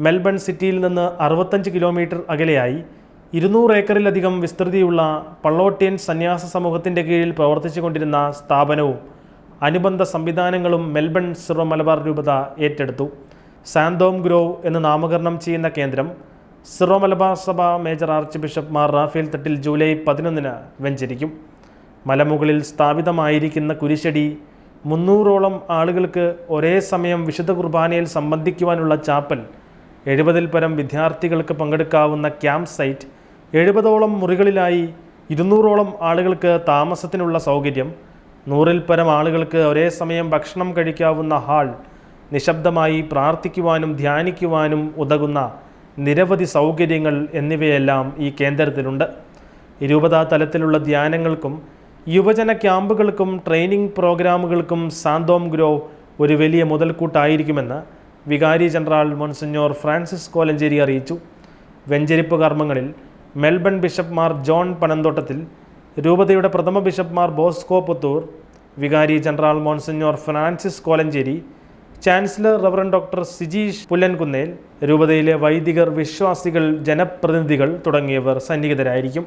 Melbourne സിറ്റിയിൽ നിന്ന് 65 kilometre അകലെയായി 200 ഏക്കറിലധികം വിസ്തൃതിയുള്ള പള്ളോട്ടിയൻ സന്യാസ സമൂഹത്തിൻ്റെ കീഴിൽ പ്രവർത്തിച്ചുകൊണ്ടിരുന്ന സ്ഥാപനവും അനുബന്ധ സംവിധാനങ്ങളും മെൽബൺ സിറോ മലബാർ രൂപത ഏറ്റെടുത്തു. സാന്തോം ഗ്രോവ് എന്ന് നാമകരണം ചെയ്യുന്ന കേന്ദ്രം സിറോ മലബാർ സഭ major archbishop Mar Raphael Thattil July 11 വെഞ്ചരിക്കും. മലമുകളിൽ സ്ഥാപിതമായിരിക്കുന്ന കുരിശടി 300ഓളം ആളുകൾക്ക് ഒരേ സമയം വിശുദ്ധ കുർബാനയിൽ സംബന്ധിക്കുവാനുള്ള ചാപ്പൽ, 70-ൽ പരം വിദ്യാർത്ഥികൾക്ക് പങ്കെടുക്കാവുന്ന ക്യാമ്പ് സൈറ്റ്, 70ഓളം മുറികളിലായി 200ഓളം ആളുകൾക്ക് താമസത്തിനുള്ള സൗകര്യം, 100-ൽ പരം ആളുകൾക്ക് ഒരേ സമയം ഭക്ഷണം കഴിക്കാവുന്ന ഹാൾ, നിശബ്ദമായി പ്രാർത്ഥിക്കുവാനും ധ്യാനിക്കുവാനും ഉതകുന്ന നിരവധി സൗകര്യങ്ങൾ എന്നിവയെല്ലാം ഈ കേന്ദ്രത്തിലുണ്ട്. രൂപതാ തലത്തിലുള്ള ധ്യാനങ്ങൾക്കും യുവജന ക്യാമ്പുകൾക്കും ട്രെയിനിങ് പ്രോഗ്രാമുകൾക്കും സാന്തോം ഗ്രോവ് ഒരു വലിയ മുതൽക്കൂട്ടായിരിക്കുമെന്ന് വികാരി ജനറൽ മോൺസിഞ്ഞോർ ഫ്രാൻസിസ് കോലഞ്ചേരി അറിയിച്ചു. വെഞ്ചരിപ്പ് കർമ്മങ്ങളിൽ മെൽബൺ ബിഷപ്പ് മാർ ജോൺ പനന്തോട്ടത്തിൽ, രൂപതയുടെ പ്രഥമ ബിഷപ്പ് മാർ ബോസ്കോ പുത്തൂർ, വികാരി general monsignor Francis Kolenchery, chancellor reverend doctor Sijeesh Pullankunnel, രൂപതയിലെ വൈദികർ, വിശ്വാസികൾ, ജനപ്രതിനിധികൾ തുടങ്ങിയവർ സന്നിഹിതരായിരിക്കും.